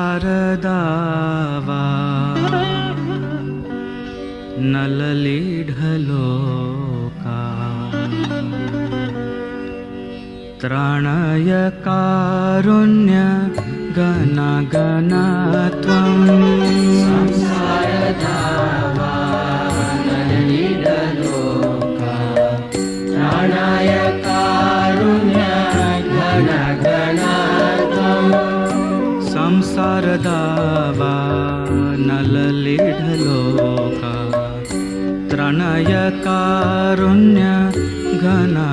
संसारदावा नललीढलोका त्राणाय कारुण्य गणागणात्वं संसारदावा नललीढलोका त्राणाय कारुण्य गणागणात्वं संसारदावा नललीढलोका त्राणाय कारुण्य घना